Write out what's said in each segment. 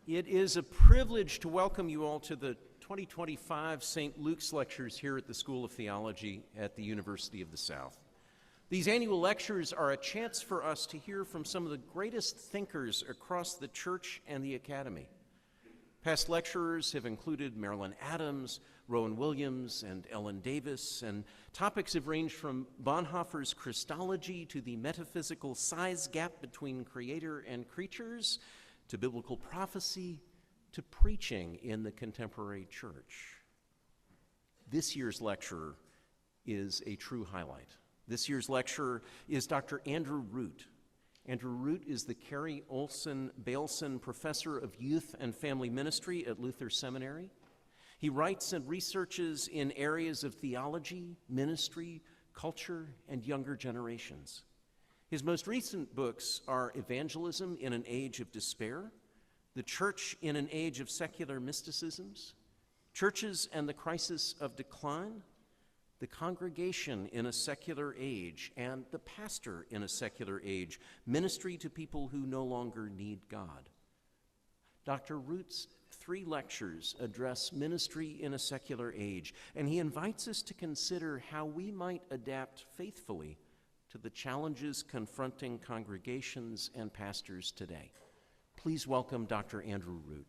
It is a privilege to welcome you all to the 2025 St. Luke's Lectures here at the School of Theology at the University of the South. These annual lectures are a chance for us to hear from some of the greatest thinkers across the church and the academy. Past lecturers have included Marilyn Adams, Rowan Williams, and Ellen Davis, and topics have ranged from Bonhoeffer's Christology to the metaphysical size gap between creator and creatures, to biblical prophecy, to preaching in the contemporary church. This year's lecturer is a true highlight. This year's lecturer is Dr. Andrew Root. Andrew Root is the Carrie Olson Baleson Professor of Youth and Family Ministry at Luther Seminary. He writes and researches in areas of theology, ministry, culture, and younger generations. His most recent books are Evangelism in an Age of Despair, The Church in an Age of Secular Mysticisms, Churches and the Crisis of Decline, The Congregation in a Secular Age, and The Pastor in a Secular Age, Ministry to People Who No Longer Need God. Dr. Root's 3 lectures address ministry in a secular age, and he invites us to consider how we might adapt faithfully to the challenges confronting congregations and pastors today. Please welcome Dr. Andrew Root.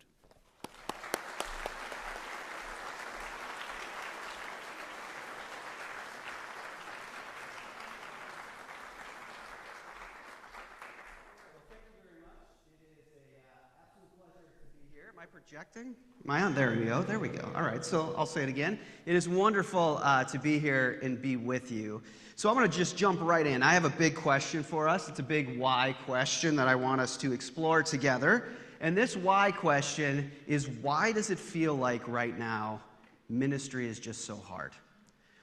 Projecting? Am I on? There we go. There we go. All right. So I'll say it again. It is wonderful to be here and be with you. So I'm going to just jump right in. I have a big question for us. It's a big why question that I want us to explore together. And this why question is, why does it feel like right now ministry is just so hard?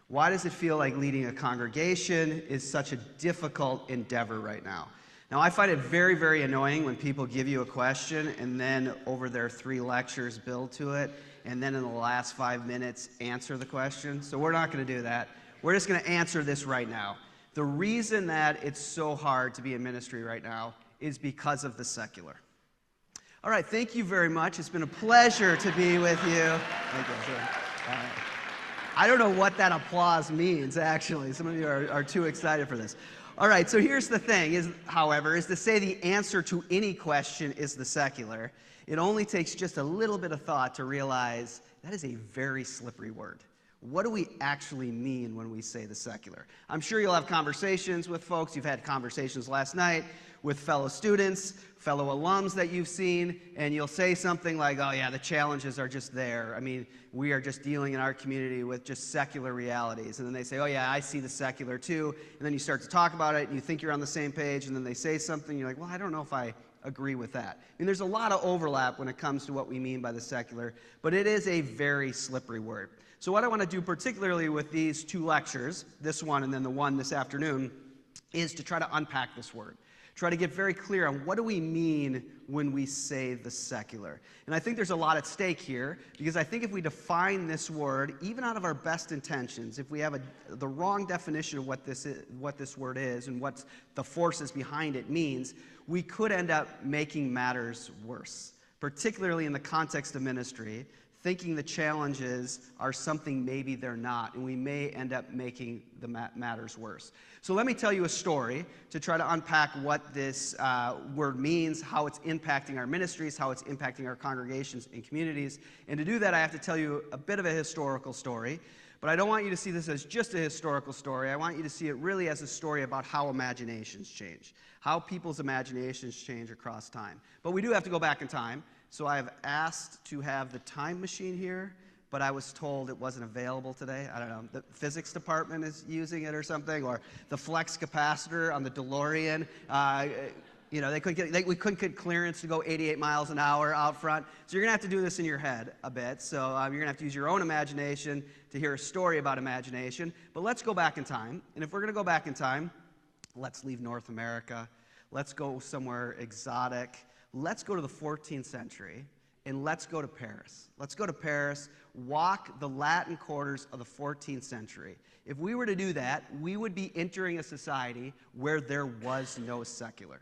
Why does it feel like leading a congregation is such a difficult endeavor right now? Now, I find it very, very annoying when people give you a question and then over their 3 lectures build to it, and then in the last 5 minutes answer the question. So we're not going to do that. We're just going to answer this right now. The reason that it's so hard to be in ministry right now is because of the secular. All right, thank you very much. It's been a pleasure to be with you. Thank you. I don't know what that applause means, actually. Some of you are too excited for this. All right, so here's the thing, however, is to say the answer to any question is the secular. It only takes just a little bit of thought to realize that is a very slippery word. What do we actually mean when we say the secular? I'm sure you'll have conversations with folks. You've had conversations last night with fellow students, fellow alums that you've seen, and you'll say something like, oh yeah, the challenges are just there. I mean, we are just dealing in our community with just secular realities. And then they say, oh yeah, I see the secular too. And then you start to talk about it, and you think you're on the same page, and then they say something, you're like, well, I don't know if I agree with that. I mean, there's a lot of overlap when it comes to what we mean by the secular, but it is a very slippery word. So what I want to do particularly with these 2 lectures, this one and then the one this afternoon, is to try to unpack this word. Try to get very clear on what do we mean when we say the secular. And I think there's a lot at stake here, because I think if we define this word, even out of our best intentions, if we have the wrong definition of what this word is and what the forces behind it means, we could end up making matters worse, particularly in the context of ministry, thinking the challenges are something maybe they're not, and we may end up making the matters worse. So let me tell you a story to try to unpack what this word means, how it's impacting our ministries, how it's impacting our congregations and communities. And to do that, I have to tell you a bit of a historical story. But I don't want you to see this as just a historical story. I want you to see it really as a story about how imaginations change, how people's imaginations change across time. But we do have to go back in time. So I have asked to have the time machine here, but I was told it wasn't available today. I don't know, the physics department is using it or something, or the flex capacitor on the DeLorean. We couldn't get clearance to go 88 miles an hour out front. So you're going to have to do this in your head a bit. So you're going to have to use your own imagination to hear a story about imagination. But let's go back in time. And if we're going to go back in time, let's leave North America. Let's go somewhere exotic. Let's go to the 14th century, and let's go to Paris. Let's go to Paris, walk the Latin quarters of the 14th century. If we were to do that, we would be entering a society where there was no secular.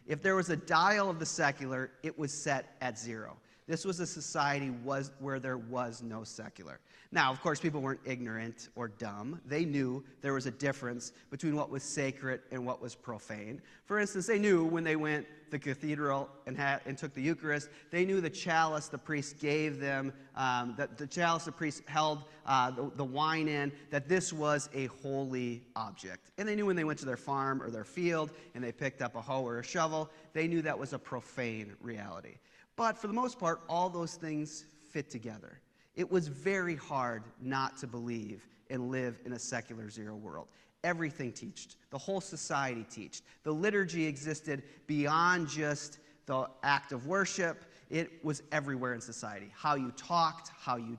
If there was a dial of the secular, it was set at 0. This was a society where there was no secular. Now, of course, people weren't ignorant or dumb. They knew there was a difference between what was sacred and what was profane. For instance, they knew when they went to the cathedral and took the Eucharist, they knew the chalice the priest gave them, that the chalice the priest held the wine in, that this was a holy object. And they knew when they went to their farm or their field and they picked up a hoe or a shovel, they knew that was a profane reality. But for the most part, all those things fit together. It was very hard not to believe and live in a secular 0 world. Everything taught. The whole society taught. The liturgy existed beyond just the act of worship. It was everywhere in society. How you talked, how you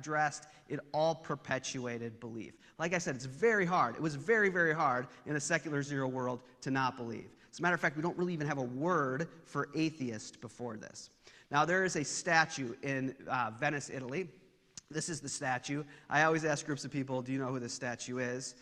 dressed, it all perpetuated belief. Like I said, it's very hard. It was very, very hard in a secular 0 world to not believe. As a matter of fact, we don't really even have a word for atheist before this. Now, there is a statue in Venice, Italy. This is the statue. I always ask groups of people, do you know who this statue is?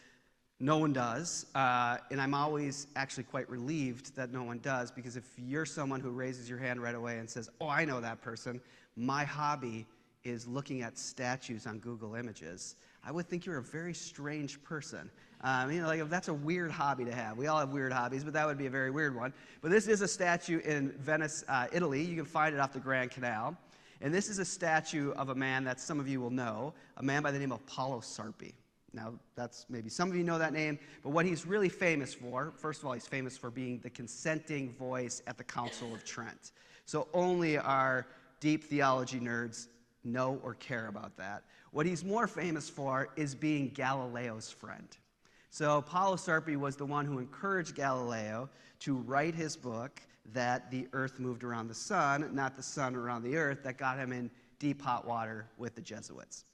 No one does. And I'm always actually quite relieved that no one does, because if you're someone who raises your hand right away and says, oh, I know that person, my hobby is looking at statues on Google Images, I would think you're a very strange person. Like that's a weird hobby to have. We all have weird hobbies, but that would be a very weird one. But this is a statue in Venice, Italy. You can find it off the Grand Canal. And this is a statue of a man that some of you will know, a man by the name of Paolo Sarpi. Now, that's maybe some of you know that name, but what he's really famous for, first of all, he's famous for being the consenting voice at the Council of Trent. So only our deep theology nerds know or care about that. What he's more famous for is being Galileo's friend. So Paolo Sarpi was the one who encouraged Galileo to write his book that the earth moved around the sun, not the sun around the earth, that got him in deep hot water with the Jesuits.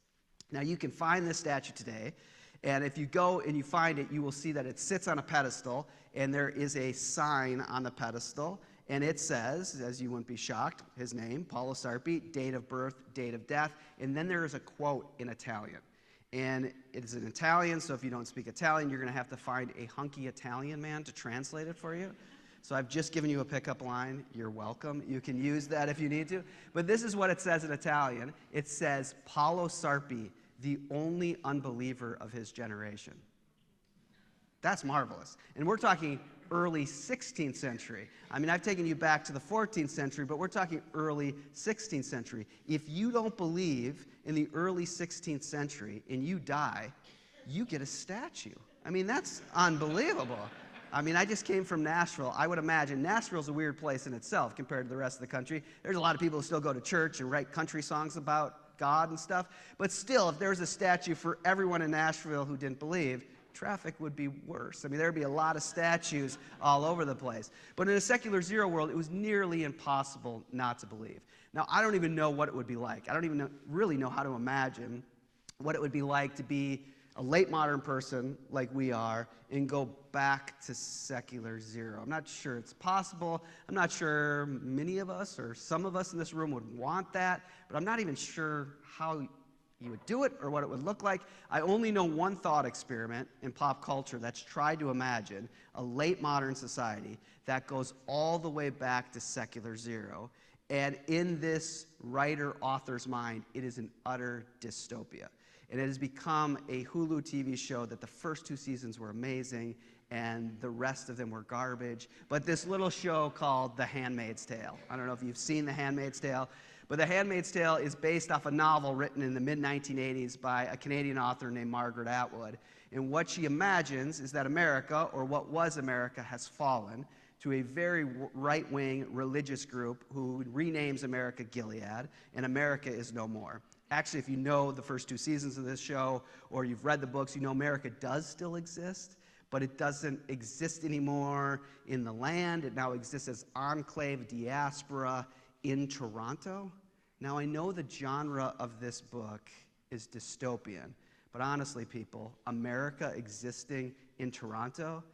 Now you can find this statue today, and if you go and you find it, you will see that it sits on a pedestal, and there is a sign on the pedestal, and it says, as you wouldn't be shocked, his name, Paolo Sarpi, date of birth, date of death, and then there is a quote in Italian. And it is in Italian, so if you don't speak Italian, you're going to have to find a hunky Italian man to translate it for you. So I've just given you a pickup line. You're welcome. You can use that if you need to. But this is what it says in Italian. It says, Paolo Sarpi, the only unbeliever of his generation. That's marvelous. And we're talking early 16th century. I mean, I've taken you back to the 14th century, but we're talking early 16th century. If you don't believe in the early 16th century and you die, you get a statue. I mean, that's unbelievable. I mean, I just came from Nashville. I would imagine Nashville's a weird place in itself compared to the rest of the country. There's a lot of people who still go to church and write country songs about God and stuff. But still, if there was a statue for everyone in Nashville who didn't believe, traffic would be worse. I mean, there would be a lot of statues all over the place. But in a secular 0 world, it was nearly impossible not to believe. Now, I don't even know what it would be like. I don't even really know how to imagine what it would be like to be a late modern person like we are and go back to secular 0. I'm not sure it's possible. I'm not sure many of us or some of us in this room would want that, but I'm not even sure how you would do it or what it would look like. I only know one thought experiment in pop culture that's tried to imagine a late modern society that goes all the way back to secular 0. And in this writer-author's mind, it is an utter dystopia. And it has become a Hulu TV show that the first 2 seasons were amazing and the rest of them were garbage. But this little show called The Handmaid's Tale. I don't know if you've seen The Handmaid's Tale, but The Handmaid's Tale is based off a novel written in the mid-1980s by a Canadian author named Margaret Atwood. And what she imagines is that America, or what was America, has fallen to a very right-wing religious group who renames America Gilead, and America is no more. Actually, if you know the first 2 seasons of this show, or you've read the books, you know America does still exist, but it doesn't exist anymore in the land. It now exists as enclave diaspora in Toronto. Now, I know the genre of this book is dystopian, but honestly, people, America existing in Toronto,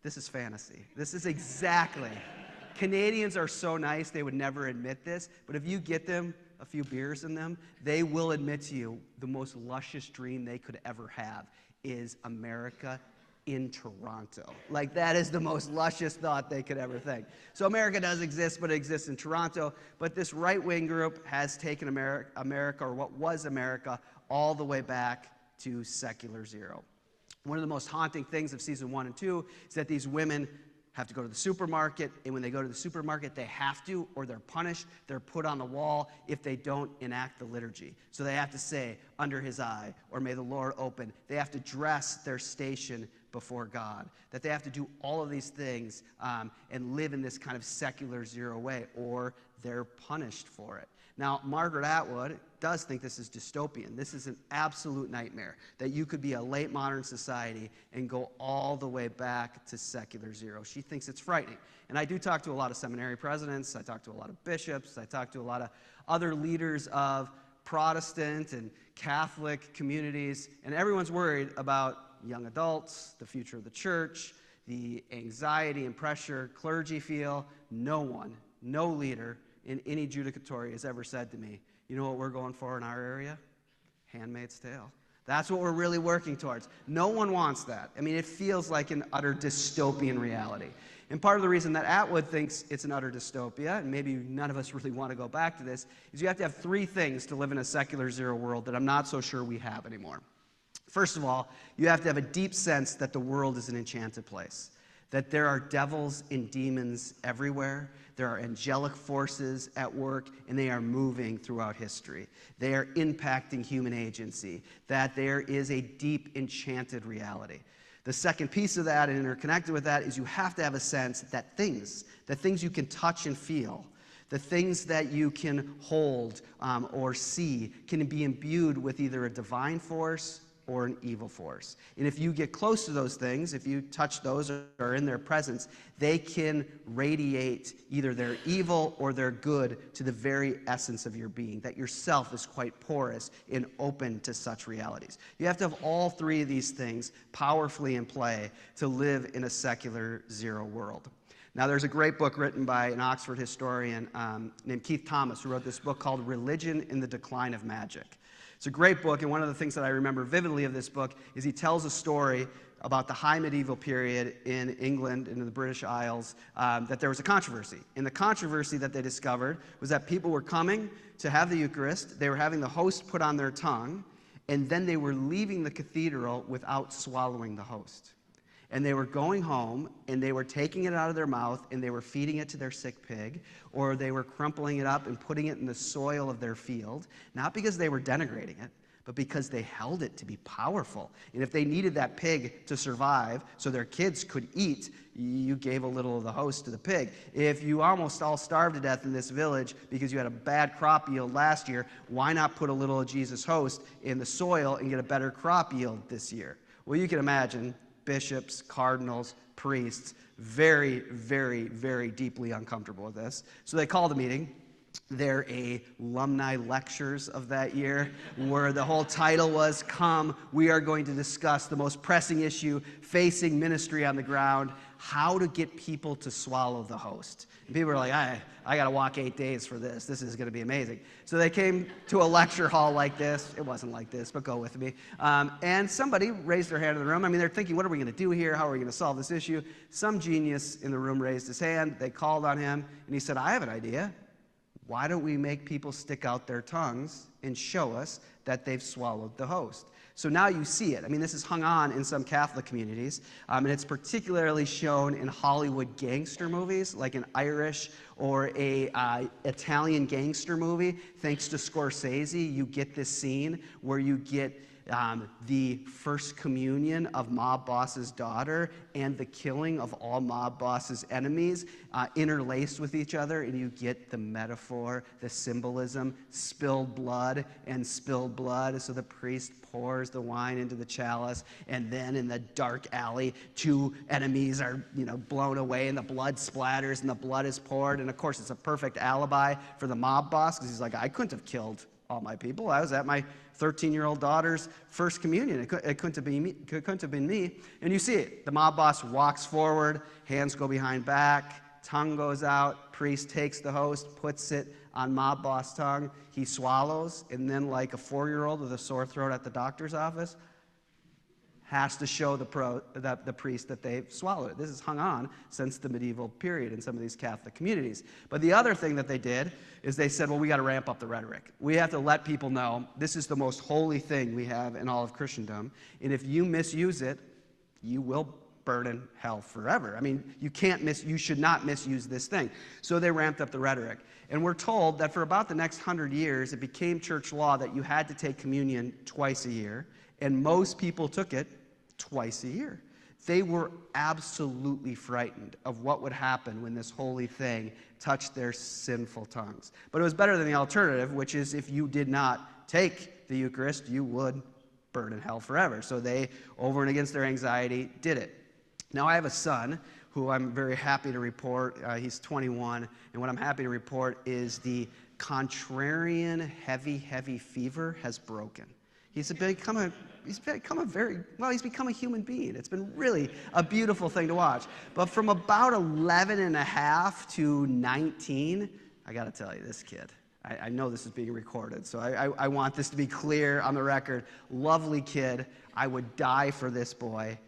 this is fantasy. This is exactly. Canadians are so nice, they would never admit this, but if you get them a few beers in them, they will admit to you the most luscious dream they could ever have is America in Toronto. Like, that is the most luscious thought they could ever think. So America does exist, but it exists in Toronto. But this right-wing group has taken America, or what was America, all the way back to secular zero. One of the most haunting things of season 1 and 2 is that these women have to go to the supermarket, and when they go to the supermarket, they have to, or they're punished. They're put on the wall if they don't enact the liturgy. So they have to say, under his eye, or may the Lord open. They have to dress their station before God. That they have to do all of these things and live in this kind of secular zero way, or they're punished for it. Now, Margaret Atwood does think this is dystopian. This is an absolute nightmare, that you could be a late modern society and go all the way back to secular zero. She thinks it's frightening. And I do talk to a lot of seminary presidents. I talk to a lot of bishops. I talk to a lot of other leaders of Protestant and Catholic communities, and everyone's worried about young adults, the future of the church, the anxiety and pressure clergy feel. No one, no leader in any judicatory has ever said to me, you know what we're going for in our area? Handmaid's Tale. That's what we're really working towards. No one wants that. I mean, it feels like an utter dystopian reality. And part of the reason that Atwood thinks it's an utter dystopia, and maybe none of us really want to go back to this, is you have to have 3 things to live in a secular zero world that I'm not so sure we have anymore. First of all, you have to have a deep sense that the world is an enchanted place, that there are devils and demons everywhere. There are angelic forces at work, and they are moving throughout history. They are impacting human agency, that there is a deep enchanted reality. The second piece of that, and interconnected with that, is you have to have a sense that things you can touch and feel, the things that you can hold or see, can be imbued with either a divine force or an evil force. And if you get close to those things, if you touch those or are in their presence, they can radiate either their evil or their good to the very essence of your being, that yourself is quite porous and open to such realities. You have to have all 3 of these things powerfully in play to live in a secular zero world. Now, there's a great book written by an Oxford historian named Keith Thomas, who wrote this book called Religion in the Decline of Magic. It's a great book, and one of the things that I remember vividly of this book is he tells a story about the high medieval period in England and in the British Isles, that there was a controversy. And the controversy that they discovered was that people were coming to have the Eucharist, they were having the host put on their tongue, and then they were leaving the cathedral without swallowing the host. And they were going home, and they were taking it out of their mouth, and they were feeding it to their sick pig, or they were crumpling it up and putting it in the soil of their field, not because they were denigrating it, but because they held it to be powerful. And if they needed that pig to survive so their kids could eat, you gave a little of the host to the pig. If you almost all starved to death in this village because you had a bad crop yield last year, why not put a little of Jesus' host in the soil and get a better crop yield this year? Well, you can imagine bishops, cardinals, priests, very, very, very deeply uncomfortable with this. So they called a meeting. Their alumni lectures of that year, where the whole title was, "Come, we are going to discuss the most pressing issue facing ministry on the ground, how to get people to swallow the host." And people were like, I got to walk 8 days for this. This is going to be amazing. So they came to a lecture hall like this. It wasn't like this, but go with me. And somebody raised their hand in the room. I mean, they're thinking, what are we going to do here? How are we going to solve this issue? Some genius in the room raised his hand. They called on him, and he said, I have an idea. Why don't we make people stick out their tongues and show us that they've swallowed the host? So now you see it. I mean, this is hung on in some Catholic communities, and it's particularly shown in Hollywood gangster movies, like an Irish or a Italian gangster movie. Thanks to Scorsese, you get this scene where you get the first communion of mob boss's daughter and the killing of all mob boss's enemies interlaced with each other, and you get the metaphor, the symbolism, spilled blood and spilled blood. So the priest pours the wine into the chalice, and then in the dark alley, 2 enemies are blown away, and the blood splatters, and the blood is poured. And of course, it's a perfect alibi for the mob boss, because he's like, I couldn't have killed all my people. I was at my 13-year-old daughter's first communion. It couldn't have been me. And you see it. The mob boss walks forward, hands go behind back, tongue goes out, priest takes the host, puts it on mob boss' tongue. He swallows, and then like a 4-year-old with a sore throat at the doctor's office, has to show the priest that they've swallowed it. This has hung on since the medieval period in some of these Catholic communities. But the other thing that they did is they said, well, we got to ramp up the rhetoric. We have to let people know this is the most holy thing we have in all of Christendom, and if you misuse it, you will burn in hell forever. I mean, you should not misuse this thing. So they ramped up the rhetoric. And we're told that for about the next 100 years, it became church law that you had to take communion twice a year, and most people took it twice a year. They were absolutely frightened of what would happen when this holy thing touched their sinful tongues. But it was better than the alternative, which is if you did not take the Eucharist, you would burn in hell forever. So they, over and against their anxiety, did it. Now, I have a son who I'm very happy to report. He's 21, and what I'm happy to report is the contrarian heavy fever has broken. He's become a human being. It's been really a beautiful thing to watch. But from about 11 and a half to 19, I got to tell you, this kid, I know this is being recorded, so I want this to be clear on the record. Lovely kid. I would die for this boy,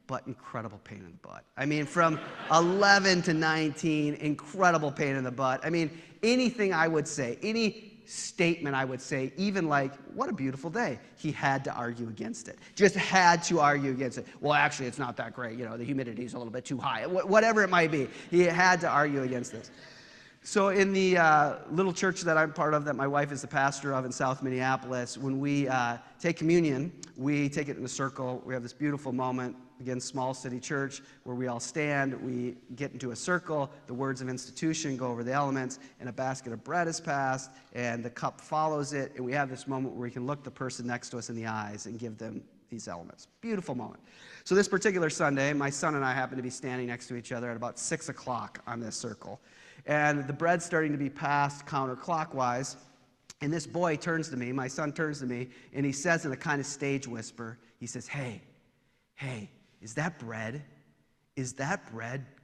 but incredible pain in the butt. I mean, from 11 to 19, incredible pain in the butt. I mean, anything I would say, any statement I would say, even like, what a beautiful day, he had to argue against it. Just had to argue against it. Well, actually, it's not that great. You know, the humidity is a little bit too high. Whatever it might be, he had to argue against this. So in the little church that I'm part of, that my wife is the pastor of in South Minneapolis, when we take communion, we take it in a circle. We have this beautiful moment, again, small city church, where we all stand, we get into a circle, the words of institution go over the elements, and a basket of bread is passed, and the cup follows it, and we have this moment where we can look the person next to us in the eyes and give them these elements. Beautiful moment. So this particular Sunday, my son and I happen to be standing next to each other at about 6 o'clock on this circle. And the bread's starting to be passed counterclockwise, and this boy turns to me, my son turns to me, and he says in a kind of stage whisper, he says, hey, is that bread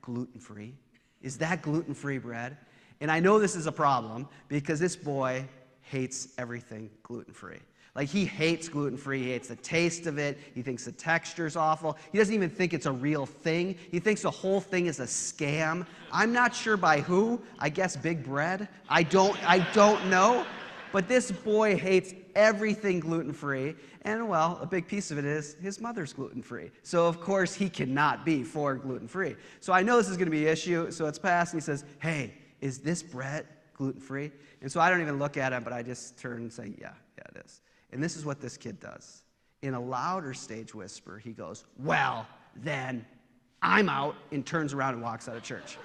gluten-free? Is that gluten-free bread? And I know this is a problem because this boy hates everything gluten-free. Like, he hates gluten-free. He hates the taste of it. He thinks the texture's awful. He doesn't even think it's a real thing. He thinks the whole thing is a scam. I'm not sure by who. I guess Big Bread. I don't know. But this boy hates everything gluten-free. And, well, a big piece of it is his mother's gluten-free. So, of course, he cannot be for gluten-free. So I know this is going to be an issue. So it's passed, and he says, hey, is this bread gluten-free? And so I don't even look at him, but I just turn and say, yeah, it is. And this is what this kid does. In a louder stage whisper, he goes, well, then I'm out, and turns around and walks out of church.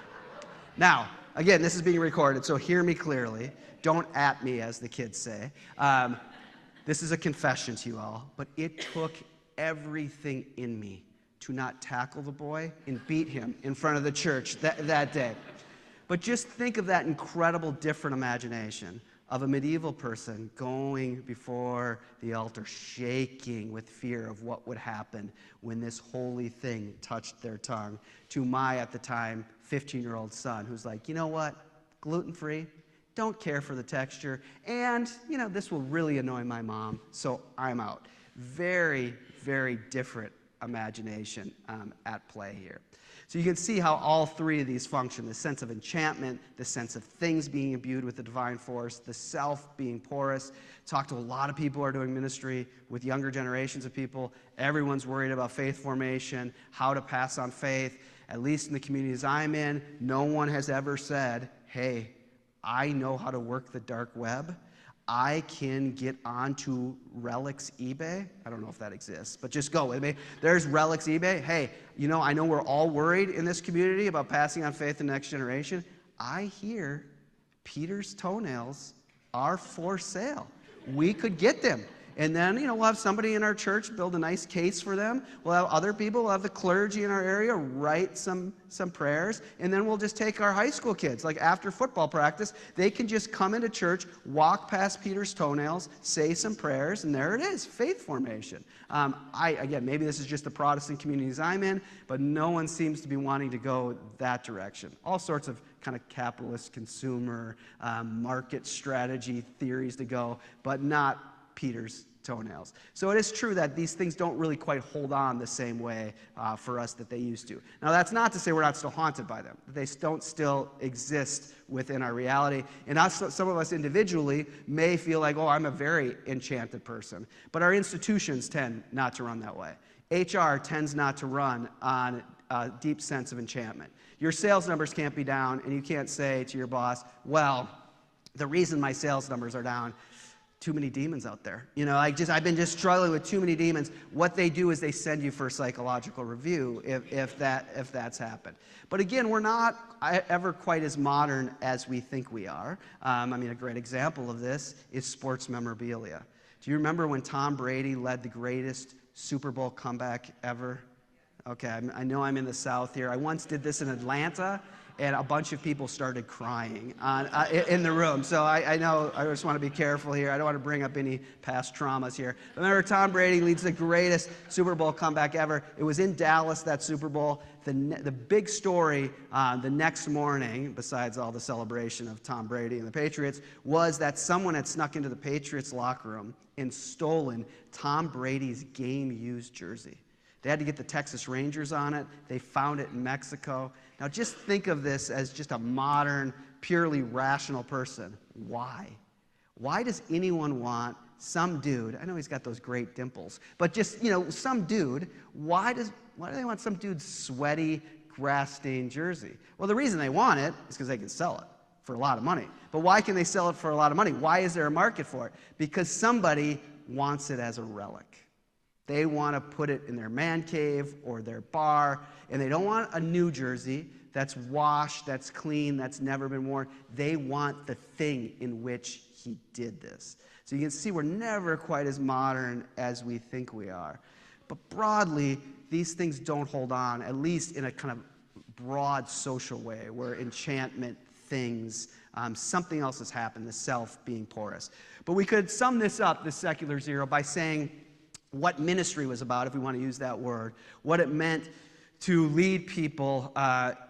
Now, again, this is being recorded, so hear me clearly. Don't at me, as the kids say. This is a confession to you all, but it took everything in me to not tackle the boy and beat him in front of the church that day. But just think of that incredible different imagination of a medieval person going before the altar, shaking with fear of what would happen when this holy thing touched their tongue, to my, at the time, 15-year-old son, who's like, you know what, gluten-free, don't care for the texture, and, you know, this will really annoy my mom, so I'm out. Very, very different imagination at play here. So you can see how all three of these function: the sense of enchantment, the sense of things being imbued with the divine force, the self being porous. Talked to a lot of people who are doing ministry with younger generations of people. Everyone's worried about faith formation, how to pass on faith. At least in the communities I'm in, no one has ever said, hey, I know how to work the dark web. I can get onto Relics eBay. I don't know if that exists, but just go with me. There's Relics eBay. Hey, you know, I know we're all worried in this community about passing on faith to the next generation. I hear Peter's toenails are for sale. We could get them. And then, you know, we'll have somebody in our church build a nice case for them. We'll have other people, we'll have the clergy in our area write some prayers. And then we'll just take our high school kids, like after football practice, they can just come into church, walk past Peter's toenails, say some prayers, and there it is, faith formation. Again, maybe this is just the Protestant communities I'm in, but no one seems to be wanting to go that direction. All sorts of kind of capitalist consumer market strategy theories to go, but not Peter's toenails. So it is true that these things don't really quite hold on the same way for us that they used to. Now, that's not to say we're not still haunted by them. They don't still exist within our reality. And some of us individually may feel like, oh, I'm a very enchanted person. But our institutions tend not to run that way. HR tends not to run on a deep sense of enchantment. Your sales numbers can't be down, and you can't say to your boss, well, the reason my sales numbers are down, too many demons out there. I've been just struggling with too many demons. What they do is they send you for a psychological review if that's happened. But again, we're not ever quite as modern as we think we are. A great example of this is sports memorabilia. Do you remember when Tom Brady led the greatest Super Bowl comeback ever? Okay, I know I'm in the South here. I once did this in Atlanta, and a bunch of people started crying in the room. So I know I just want to be careful here. I don't want to bring up any past traumas here. Remember, Tom Brady leads the greatest Super Bowl comeback ever. It was in Dallas, that Super Bowl. The big story the next morning, besides all the celebration of Tom Brady and the Patriots, was that someone had snuck into the Patriots locker room and stolen Tom Brady's game-used jersey. They had to get the Texas Rangers on it. They found it in Mexico. Now just think of this as just a modern, purely rational person. Why? Why does anyone want some dude, I know he's got those great dimples, but just, some dude, why do they want some dude's sweaty, grass-stained jersey? Well, the reason they want it is because they can sell it for a lot of money. But why can they sell it for a lot of money? Why is there a market for it? Because somebody wants it as a relic. They want to put it in their man cave or their bar, and they don't want a new jersey that's washed, that's clean, that's never been worn. They want the thing in which he did this. So you can see we're never quite as modern as we think we are. But broadly, these things don't hold on, at least in a kind of broad social way, where enchantment, things, something else has happened, the self being porous. But we could sum this up, the secular zero, by saying what ministry was about, if we want to use that word. What it meant to lead people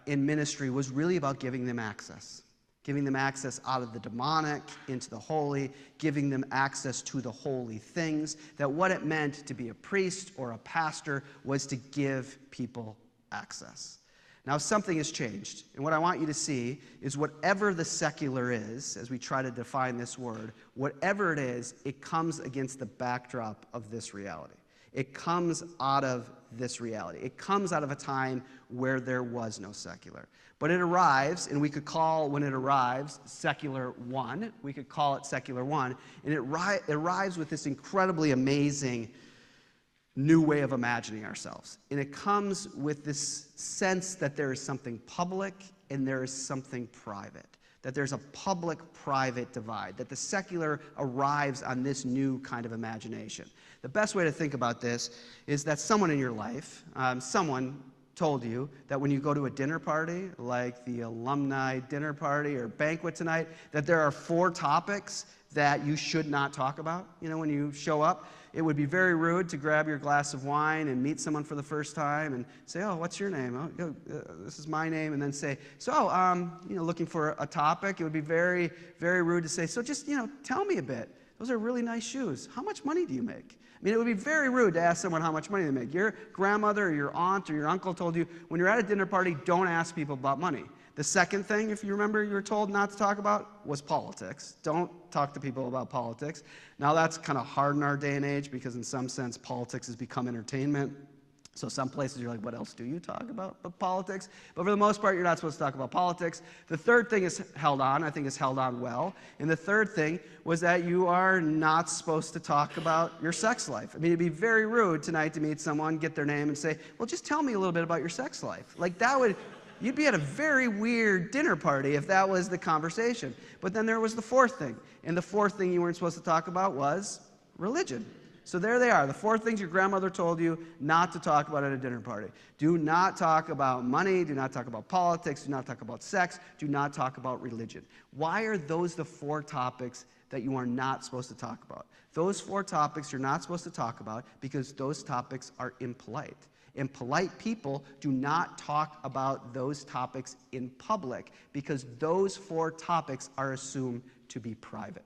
in ministry was really about giving them access. Giving them access out of the demonic into the holy, giving them access to the holy things. That what it meant to be a priest or a pastor was to give people access. Now, something has changed, and what I want you to see is whatever the secular is, as we try to define this word, whatever it is, it comes against the backdrop of this reality. It comes out of this reality. It comes out of a time where there was no secular. But it arrives, and we could call, when it arrives, secular one. We could call it secular one, and it arrives with this incredibly amazing new way of imagining ourselves. And it comes with this sense that there is something public and there is something private, that there's a public-private divide, that the secular arrives on this new kind of imagination. The best way to think about this is that someone in your life, someone told you that when you go to a dinner party, like the alumni dinner party or banquet tonight, that there are 4 topics that you should not talk about, when you show up. It would be very rude to grab your glass of wine and meet someone for the first time and say, oh, what's your name? Oh, this is my name. And then say, so, looking for a topic. It would be very, very rude to say, so just, tell me a bit. Those are really nice shoes. How much money do you make? It would be very rude to ask someone how much money they make. Your grandmother or your aunt or your uncle told you, when you're at a dinner party, don't ask people about money. The second thing, if you remember, you were told not to talk about was politics. Don't talk to people about politics. Now that's kind of hard in our day and age because in some sense politics has become entertainment. So some places you're like, what else do you talk about but politics? But for the most part, you're not supposed to talk about politics. The third thing is held on, I think is held on well. And the third thing was that you are not supposed to talk about your sex life. It'd be very rude tonight to meet someone, get their name and say, well, just tell me a little bit about your sex life. Like that would... You'd be at a very weird dinner party if that was the conversation. But then there was the fourth thing. And the fourth thing you weren't supposed to talk about was religion. So there they are, the 4 things your grandmother told you not to talk about at a dinner party. Do not talk about money. Do not talk about politics. Do not talk about sex. Do not talk about religion. Why are those the 4 topics that you are not supposed to talk about? Those 4 topics you're not supposed to talk about because those topics are impolite. And polite people do not talk about those topics in public because those 4 topics are assumed to be private.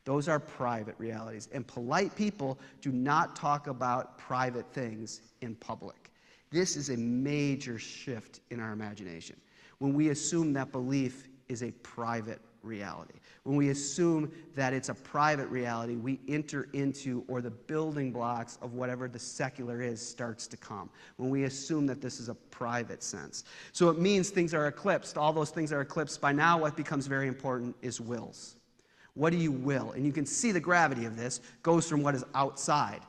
Those are private realities. And polite people do not talk about private things in public. This is a major shift in our imagination. When we assume that belief is a private reality. When we assume that it's a private reality, we enter into, or the building blocks of whatever the secular is starts to come. When we assume that this is a private sense. So it means things are eclipsed. All those things are eclipsed. By now, what becomes very important is wills. What do you will? And you can see the gravity of this goes from what is outside,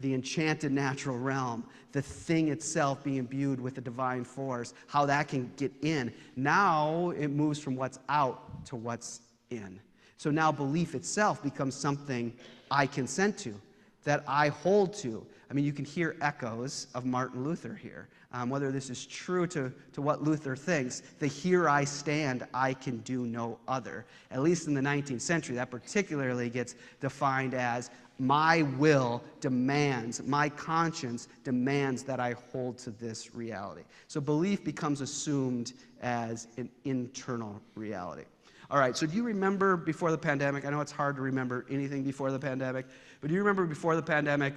the enchanted natural realm, the thing itself being imbued with the divine force, how that can get in. Now it moves from what's out to what's in. So now belief itself becomes something I consent to, that I hold to. I mean, you can hear echoes of Martin Luther here. Whether this is true to what Luther thinks, the here I stand, I can do no other. At least in the 19th century, that particularly gets defined as my will demands, my conscience demands that I hold to this reality. So belief becomes assumed as an internal reality. All right, so do you remember before the pandemic? I know it's hard to remember anything before the pandemic, but do you remember before the pandemic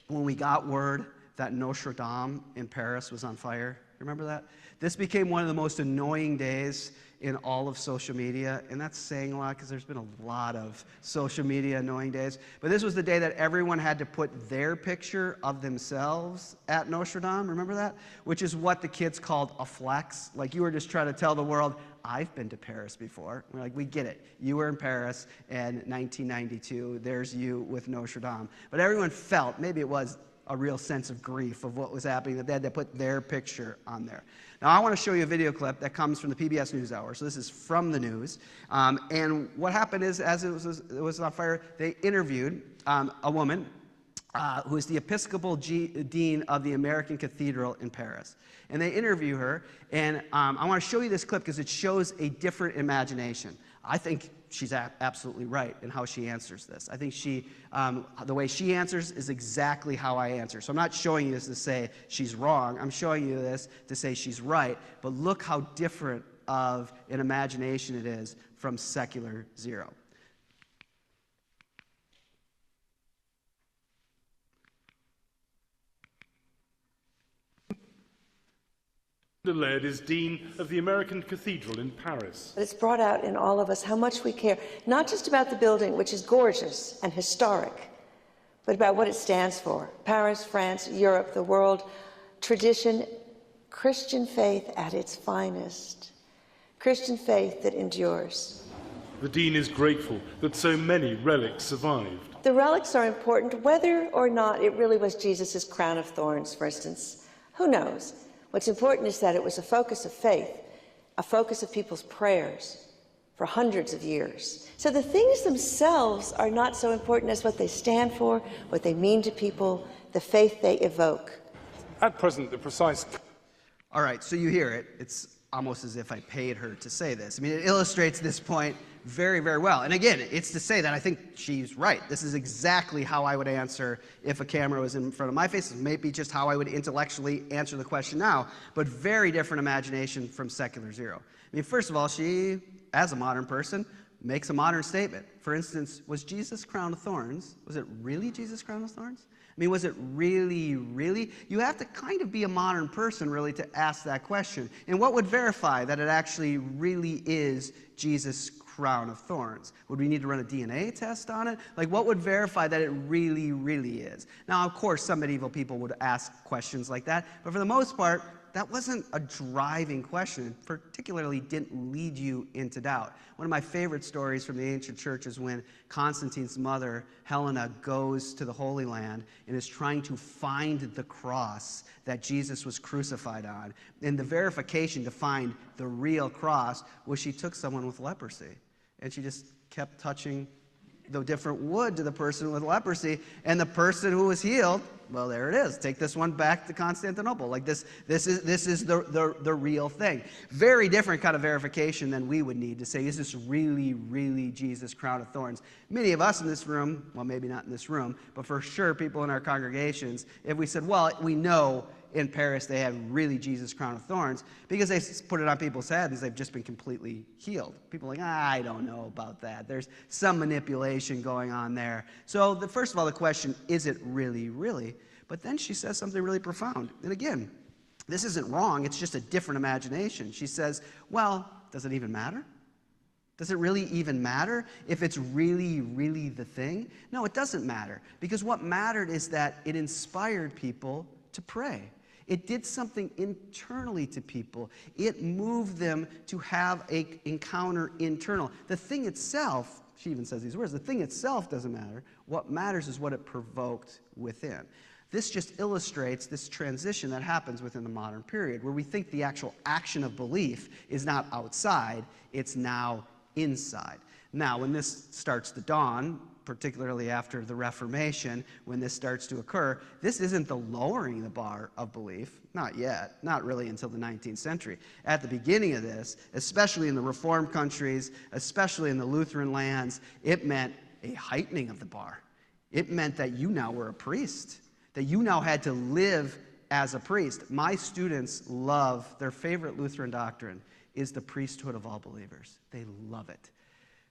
when we got word that Notre Dame in Paris was on fire? Remember that? This became one of the most annoying days in all of social media, and that's saying a lot because there's been a lot of social media annoying days. But this was the day that everyone had to put their picture of themselves at Notre Dame. Remember that? Which is what the kids called a flex. Like you were just trying to tell the world, I've been to Paris before. We're like, we get it. You were in Paris in 1992. There's you with Notre Dame. But everyone felt, maybe it was a real sense of grief of what was happening, that they had to put their picture on there. Now, I want to show you a video clip that comes from the PBS NewsHour. So this is from the news. And what happened is, as it was on fire, they interviewed a woman who is the Episcopal Dean of the American Cathedral in Paris. And they interview her, and I want to show you this clip because it shows a different imagination. I think she's absolutely right in how she answers this. I think the way she answers is exactly how I answer. So I'm not showing you this to say she's wrong. I'm showing you this to say she's right. But look how different of an imagination it is from secular zero. Led is Dean of the American Cathedral in Paris. It's brought out in all of us how much we care, not just about the building, which is gorgeous and historic, but about what it stands for. Paris, France, Europe, the world, tradition, Christian faith at its finest. Christian faith that endures. The Dean is grateful that so many relics survived. The relics are important, whether or not it really was Jesus' crown of thorns, for instance. Who knows? What's important is that it was a focus of faith, a focus of people's prayers for hundreds of years. So the things themselves are not so important as what they stand for, what they mean to people, the faith they evoke. At present, the precise... All right, so you hear it. It's almost as if I paid her to say this. I mean, it illustrates this point very, very well. And again, it's to say that I think she's right. This is exactly how I would answer if a camera was in front of my face. It may be just how I would intellectually answer the question now, but very different imagination from secular zero. I mean, first of all, she, as a modern person, makes a modern statement. For instance, was Jesus' crown of thorns, was it really Jesus' crown of thorns? I mean, was it really, really? You have to kind of be a modern person, really, to ask that question. And what would verify that it actually really is Jesus' crown of thorns? Would we need to run a DNA test on it? Like, what would verify that it really, really is? Now, of course, some medieval people would ask questions like that, but for the most part, that wasn't a driving question, particularly didn't lead you into doubt. One of my favorite stories from the ancient church is when Constantine's mother, Helena, goes to the Holy Land and is trying to find the cross that Jesus was crucified on. And the verification to find the real cross was she took someone with leprosy, and she just kept touching the different wood to the person with leprosy, and the person who was healed Well, there it is. Take this one back to Constantinople. Like this is the real thing. Very different kind of verification than we would need to say, is this really, really Jesus' crown of thorns? Many of us in this room, well, maybe not in this room, but for sure people in our congregations, if we said, well, we know in Paris they have really Jesus' crown of thorns, because they put it on people's heads, they've just been completely healed. People are like, I don't know about that. There's some manipulation going on there. So first of all, the question, is it really, really? But then she says something really profound. And again, this isn't wrong. It's just a different imagination. She says, well, does it even matter? Does it really even matter if it's really, really the thing? No, it doesn't matter. Because what mattered is that it inspired people to pray. It did something internally to people. It moved them to have an encounter internal. The thing itself, she even says these words, the thing itself doesn't matter. What matters is what it provoked within. This just illustrates this transition that happens within the modern period, where we think the actual action of belief is not outside, it's now inside. Now, when this starts to dawn, particularly after the Reformation, when this starts to occur, this isn't the lowering the bar of belief, not yet, not really until the 19th century. At the beginning of this, especially in the Reformed countries, especially in the Lutheran lands, it meant a heightening of the bar. It meant that you now were a priest, that you now had to live as a priest. My students love, their favorite Lutheran doctrine is the priesthood of all believers. They love it.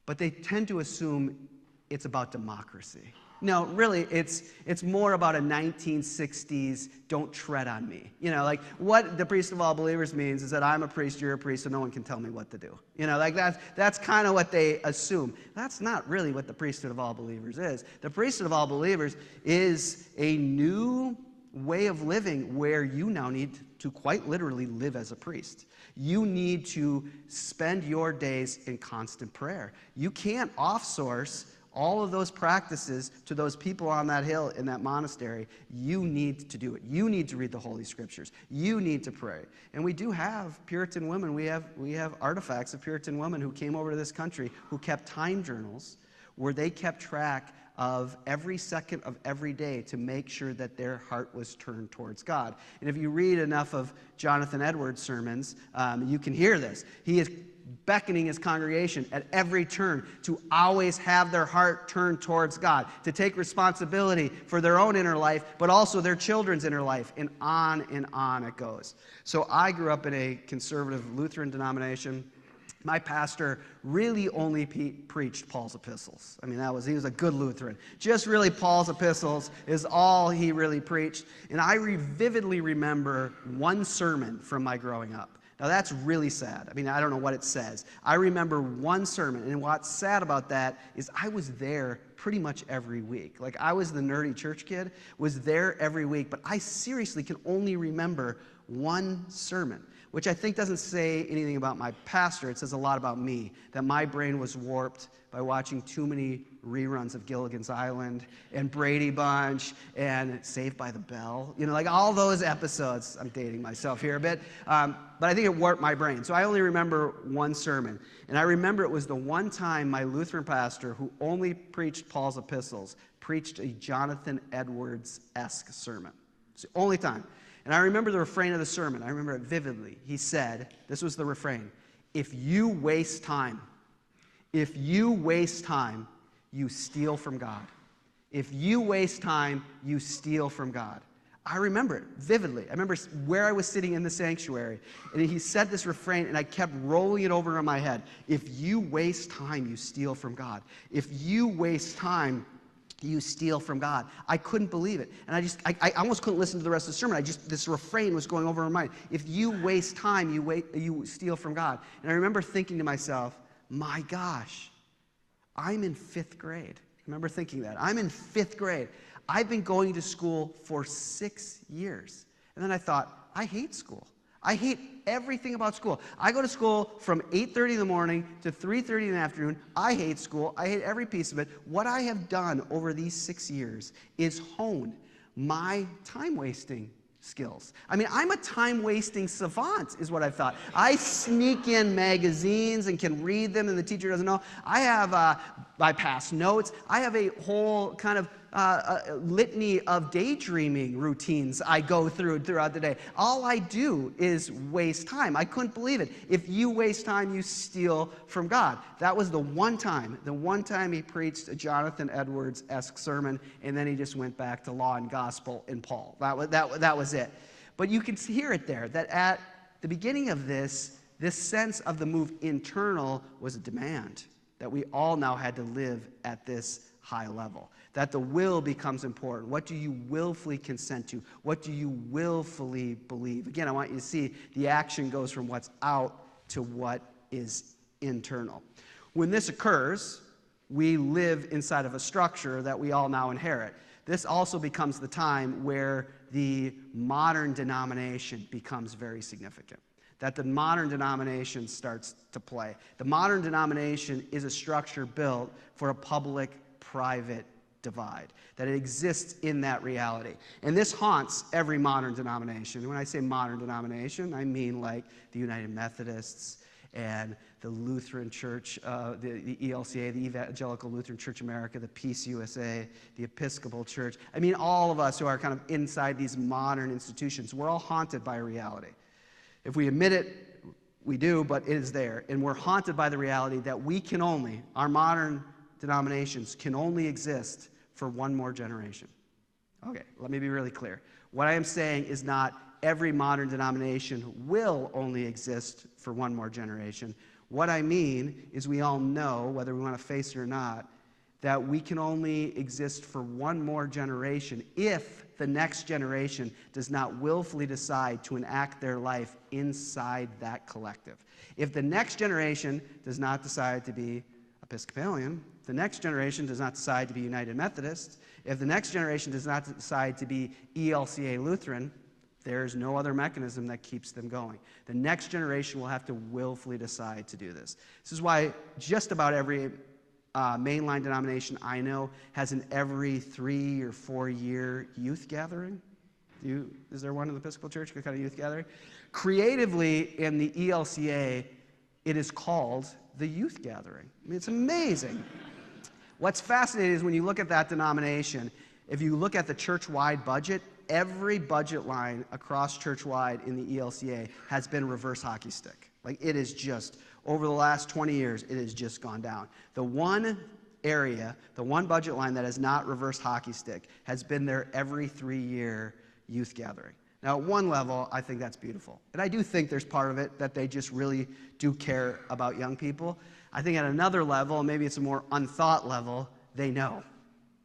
But they tend to assume it's about democracy. No, really, it's more about a 1960s, don't tread on me. You know, like what the priest of all believers means is that I'm a priest, you're a priest, so no one can tell me what to do. You know, like that's kind of what they assume. That's not really what the priesthood of all believers is. The priesthood of all believers is a new way of living where you now need to quite literally live as a priest. You need to spend your days in constant prayer. You can't offsource all of those practices to those people on that hill in that monastery. You need to do it. You need to read the Holy Scriptures. You need to pray. And we do have Puritan women. We have artifacts of Puritan women who came over to this country who kept time journals where they kept track of every second of every day to make sure that their heart was turned towards God. And if you read enough of Jonathan Edwards' sermons, you can hear this. He is beckoning his congregation at every turn to always have their heart turned towards God, to take responsibility for their own inner life, but also their children's inner life, and on it goes. So I grew up in a conservative Lutheran denomination. My pastor really only preached Paul's epistles. I mean, he was a good Lutheran. Just really Paul's epistles is all he really preached. And I vividly remember one sermon from my growing up. Now, that's really sad. I mean, I don't know what it says. I remember one sermon, and what's sad about that is I was there pretty much every week. Like, I was the nerdy church kid, was there every week, but I seriously can only remember one sermon, which I think doesn't say anything about my pastor. It says a lot about me, that my brain was warped by watching too many reruns of Gilligan's Island and Brady Bunch and Saved by the Bell. You know, like all those episodes. I'm dating myself here a bit. But I think it warped my brain. So I only remember one sermon. And I remember it was the one time my Lutheran pastor, who only preached Paul's epistles, preached a Jonathan Edwards-esque sermon. It's the only time. And I remember the refrain of the sermon. I remember it vividly. He said, this was the refrain, if you waste time, you steal from God. If you waste time, you steal from God. I remember it vividly. I remember where I was sitting in the sanctuary, and he said this refrain, and I kept rolling it over in my head. If you waste time, you steal from God. If you waste time, you steal from God. I couldn't believe it. And I almost couldn't listen to the rest of the sermon. This refrain was going over my mind. If you waste time, you steal from God. And I remember thinking to myself, my gosh, I'm in 5th grade. I remember thinking that. I'm in 5th grade. I've been going to school for 6 years. And then I thought, I hate school. I hate everything about school. I go to school from 8:30 in the morning to 3:30 in the afternoon. I hate school. I hate every piece of it. What I have done over these 6 years is hone my time-wasting skills. I mean, I'm a time-wasting savant, is what I've thought. I sneak in magazines and can read them, and the teacher doesn't know. I have I pass notes. I have a whole kind of litany of daydreaming routines I go throughout the day. All I do is waste time. I couldn't believe it. If you waste time, you steal from God. That was the one time he preached a Jonathan Edwards-esque sermon, and then he just went back to law and gospel in Paul. That was it. But you can hear it there, that at the beginning of this sense of the move internal was a demand, that we all now had to live at this high level, that the will becomes important. What do you willfully consent to? What do you willfully believe? Again, I want you to see the action goes from what's out to what is internal. When this occurs, we live inside of a structure that we all now inherit. This also becomes the time where the modern denomination becomes very significant, that the modern denomination starts to play. The modern denomination is a structure built for a public-private divide, that it exists in that reality. And this haunts every modern denomination. When I say modern denomination, I mean like the United Methodists and the Lutheran Church, the ELCA, the Evangelical Lutheran Church America, the Peace USA, the Episcopal Church. I mean, all of us who are kind of inside these modern institutions, we're all haunted by a reality. If we admit it, we do, but it is there. And we're haunted by the reality that our modern denominations can only exist for one more generation. Okay, let me be really clear. What I am saying is not every modern denomination will only exist for one more generation. What I mean is we all know, whether we want to face it or not, that we can only exist for one more generation if the next generation does not willfully decide to enact their life inside that collective. If the next generation does not decide to be Episcopalian, if the next generation does not decide to be United Methodist, if the next generation does not decide to be ELCA Lutheran, there's no other mechanism that keeps them going. The next generation will have to willfully decide to do this. This is why just about every mainline denomination I know has an every 3 or 4 year youth gathering. Is there one in the Episcopal Church, what kind of youth gathering? Creatively, in the ELCA, it is called the youth gathering. I mean, it's amazing. What's fascinating is when you look at that denomination, if you look at the church-wide budget, every budget line across church-wide in the ELCA has been reverse hockey stick. Like, it is just, over the last 20 years, it has just gone down. The one area, the one budget line that has not reversed hockey stick has been their every 3-year youth gathering. Now, at one level, I think that's beautiful. And I do think there's part of it that they just really do care about young people. I think at another level, maybe it's a more unthought level, they know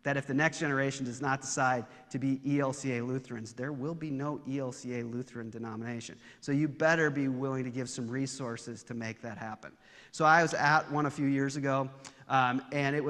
that if the next generation does not decide to be ELCA Lutherans, there will be no ELCA Lutheran denomination. So you better be willing to give some resources to make that happen. So I was at one a few years ago, and it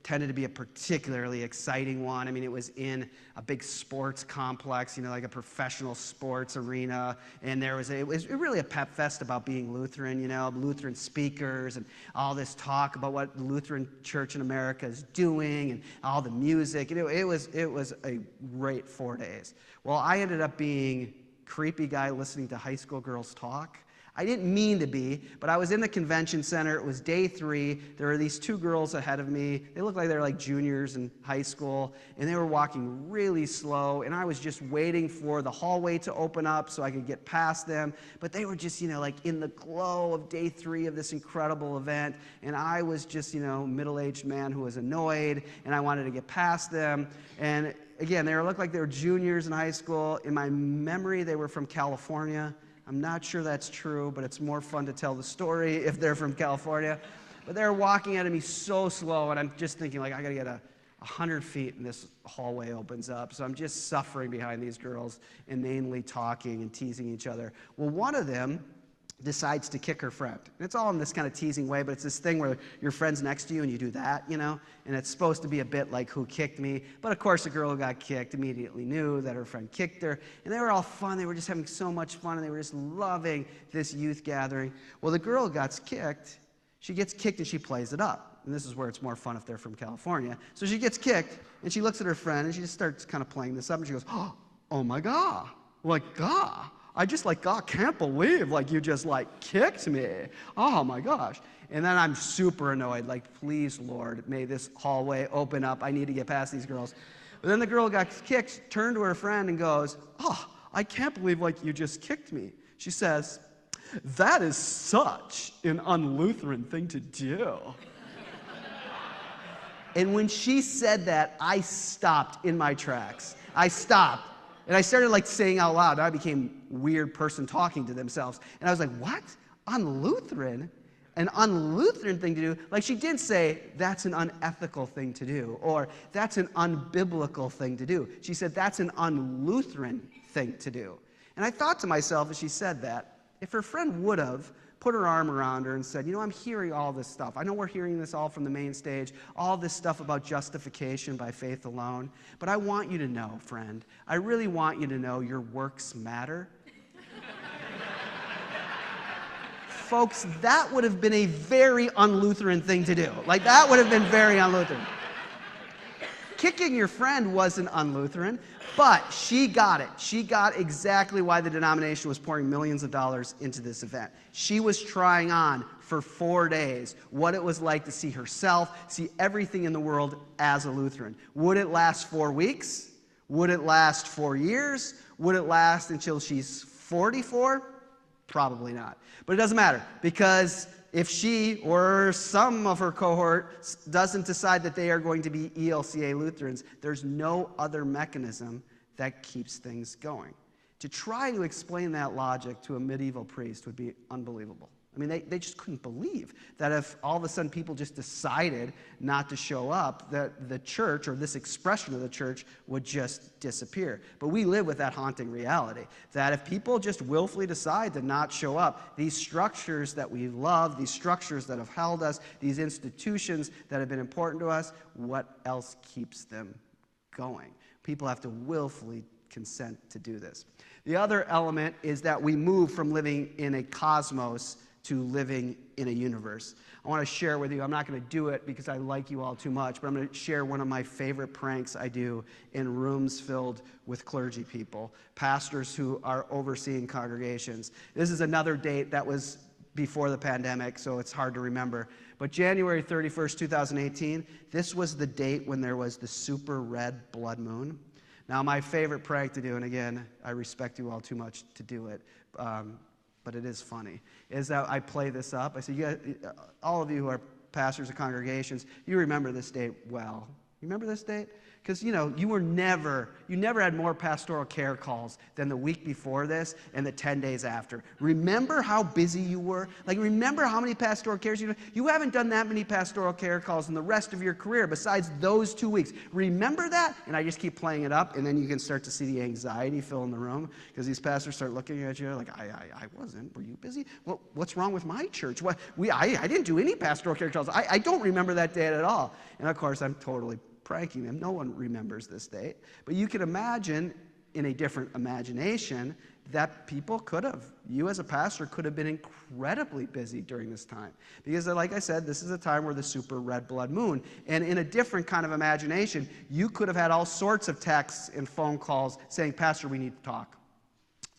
tended to be a particularly exciting one. I mean, it was in a big sports complex, like a professional sports arena, and it was really a pep fest about being Lutheran, Lutheran speakers and all this talk about what the Lutheran Church in America is doing and all the music. It was a great 4 days. Well, I ended up being creepy guy listening to high school girls talk. I didn't mean to be, but I was in the convention center. It was day 3. There were these 2 girls ahead of me. They looked like they were like juniors in high school, and they were walking really slow, and I was just waiting for the hallway to open up so I could get past them. But they were just, like in the glow of day 3 of this incredible event, and I was just, middle-aged man who was annoyed, and I wanted to get past them. And again, they looked like they were juniors in high school. In my memory, they were from California. I'm not sure that's true, but it's more fun to tell the story if they're from California. But they're walking at me so slow, and I'm just thinking, I got to get 100 feet, and this hallway opens up. So I'm just suffering behind these girls, inanely talking and teasing each other. Well, one of them decides to kick her friend. And it's all in this kind of teasing way, but it's this thing where your friend's next to you and you do that, and it's supposed to be a bit like who kicked me. But of course, the girl who got kicked immediately knew that her friend kicked her, and they were all fun. They were just having so much fun, and they were just loving this youth gathering. Well, the girl gets kicked. She gets kicked and she plays it up. And this is where it's more fun if they're from California. So she gets kicked, and she looks at her friend, and she just starts kind of playing this up, and she goes, oh my God, I just like, God, can't believe like you just like kicked me. Oh my gosh. And then I'm super annoyed, like, please, Lord, may this hallway open up. I need to get past these girls. But then the girl got kicked, turned to her friend and goes, oh, I can't believe like you just kicked me. She says, that is such an un-Lutheran thing to do. And when she said that, I stopped in my tracks. I stopped. And I started like saying out loud. I became a weird person talking to themselves. And I was like, what? Un-Lutheran? An un-Lutheran thing to do? Like she did say, that's an unethical thing to do. Or that's an unbiblical thing to do. She said, that's an un-Lutheran thing to do. And I thought to myself as she said that, if her friend would have put her arm around her and said, you know, I'm hearing all this stuff. I know we're hearing this all from the main stage, all this stuff about justification by faith alone. But I want you to know, friend, I really want you to know your works matter. Folks, that would have been a very un-Lutheran thing to do. Like, that would have been very un-Lutheran. Kicking your friend wasn't un-Lutheran, but she got it. She got exactly why the denomination was pouring millions of dollars into this event. She was trying on for 4 days what it was like to see herself, see everything in the world as a Lutheran. Would it last 4 weeks? Would it last 4 years? Would it last until she's 44? Probably not. But it doesn't matter, because if she or some of her cohort doesn't decide that they are going to be ELCA Lutherans, there's no other mechanism that keeps things going. To try to explain that logic to a medieval priest would be unbelievable. I mean, they just couldn't believe that if all of a sudden people just decided not to show up, that the church, or this expression of the church, would just disappear. But we live with that haunting reality, that if people just willfully decide to not show up, these structures that we love, these structures that have held us, these institutions that have been important to us, what else keeps them going? People have to willfully consent to do this. The other element is that we move from living in a cosmos to living in a universe. I want to share with you, I'm not going to do it because I like you all too much, but I'm going to share one of my favorite pranks I do in rooms filled with clergy people, pastors who are overseeing congregations. This is another date that was before the pandemic, so it's hard to remember. But January 31st, 2018, this was the date when there was the super red blood moon. Now, my favorite prank to do, and again, I respect you all too much to do it, but it is funny, is that I play this up. I say, all of you who are pastors of congregations, you remember this date well. You remember this date? Because, you know, you never had more pastoral care calls than the week before this and the 10 days after. Remember how busy you were? Like, remember how many pastoral cares you did? You haven't done that many pastoral care calls in the rest of your career besides those 2 weeks. Remember that? And I just keep playing it up, and then you can start to see the anxiety fill in the room because these pastors start looking at you like, I wasn't. Were you busy? Well, what's wrong with my church? I didn't do any pastoral care calls. I don't remember that date at all. And, of course, I'm totally pranking them. No one remembers this date. But you can imagine, in a different imagination, that people could have, you as a pastor could have been incredibly busy during this time. Because like I said, this is a time where the super red blood moon. And in a different kind of imagination, you could have had all sorts of texts and phone calls saying, Pastor, we need to talk.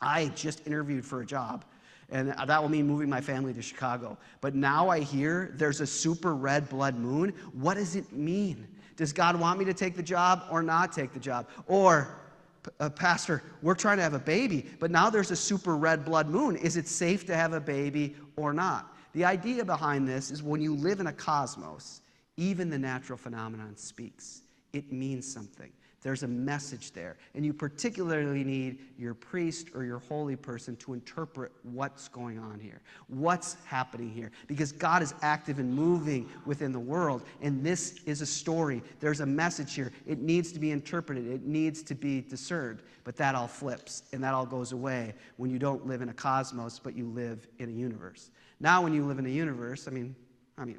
I just interviewed for a job. And that will mean moving my family to Chicago. But now I hear there's a super red blood moon. What does it mean? Does God want me to take the job or not take the job? Or, Pastor, we're trying to have a baby, but now there's a super red blood moon. Is it safe to have a baby or not? The idea behind this is when you live in a cosmos, even the natural phenomenon speaks. It means something. There's a message there. And you particularly need your priest or your holy person to interpret what's going on here, what's happening here. Because God is active and moving within the world. And this is a story. There's a message here. It needs to be interpreted. It needs to be discerned. But that all flips and that all goes away when you don't live in a cosmos, but you live in a universe. Now when you live in a universe, I mean,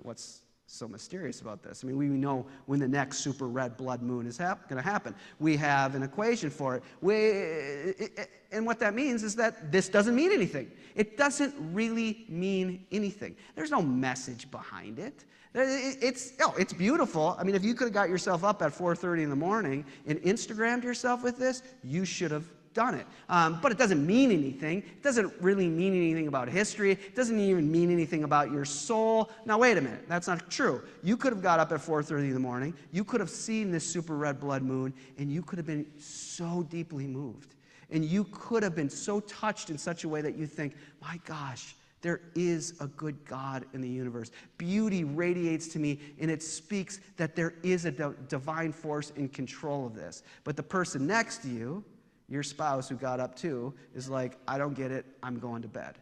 what's so mysterious about this? I mean, we know when the next super red blood moon is going to happen. We have an equation for it. And what that means is that this doesn't mean anything. It doesn't really mean anything. There's no message behind it. It's beautiful. I mean, if you could have got yourself up at 4:30 in the morning and Instagrammed yourself with this, you should have done it. But it doesn't mean anything. It doesn't really mean anything about history. It doesn't even mean anything about your soul. Now, wait a minute. That's not true. You could have got up at 4:30 in the morning. You could have seen this super red blood moon, and you could have been so deeply moved. And you could have been so touched in such a way that you think, my gosh, there is a good God in the universe. Beauty radiates to me, and it speaks that there is a divine force in control of this. But the person next to you, your spouse who got up too, is like, I don't get it, I'm going to bed.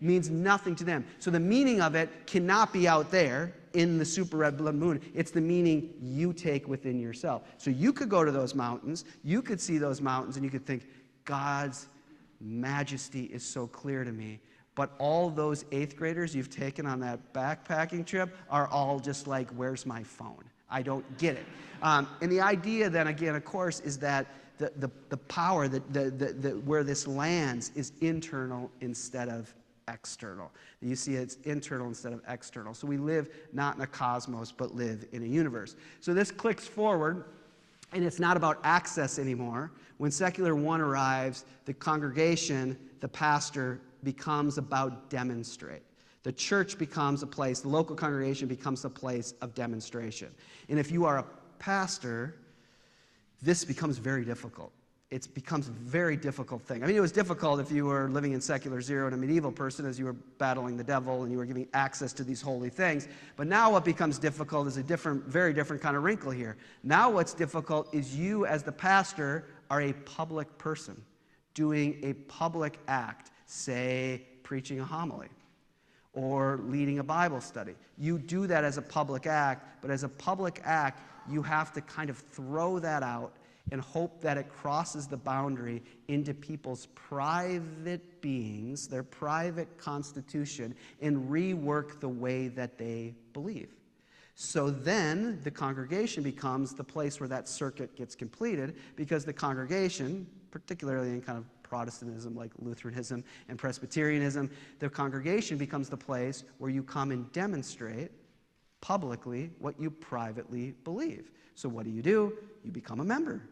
It means nothing to them. So the meaning of it cannot be out there in the super red blood moon. It's the meaning you take within yourself. So you could go to those mountains, you could see those mountains, and you could think, God's majesty is so clear to me. But all those 8th graders you've taken on that backpacking trip are all just like, where's my phone? I don't get it. And the idea then, again, of course, is that the power, where this lands is internal instead of external. You see, it's internal instead of external. So we live not in a cosmos, but live in a universe. So this clicks forward, and it's not about access anymore. When secular one arrives, the congregation, the pastor, becomes about demonstrate. The church becomes a place, the local congregation becomes a place of demonstration. And if you are a pastor, this becomes very difficult. It becomes a very difficult thing. I mean, it was difficult if you were living in secular zero and a medieval person as you were battling the devil and you were giving access to these holy things. But now what becomes difficult is a different, very different kind of wrinkle here. Now what's difficult is you as the pastor are a public person doing a public act, say preaching a homily or leading a Bible study. You do that as a public act, but as a public act, you have to kind of throw that out and hope that it crosses the boundary into people's private beings, their private constitution, and rework the way that they believe. So then the congregation becomes the place where that circuit gets completed, because the congregation, particularly in kind of Protestantism like Lutheranism and Presbyterianism, the congregation becomes the place where you come and demonstrate publicly what you privately believe. So what do? You become a member.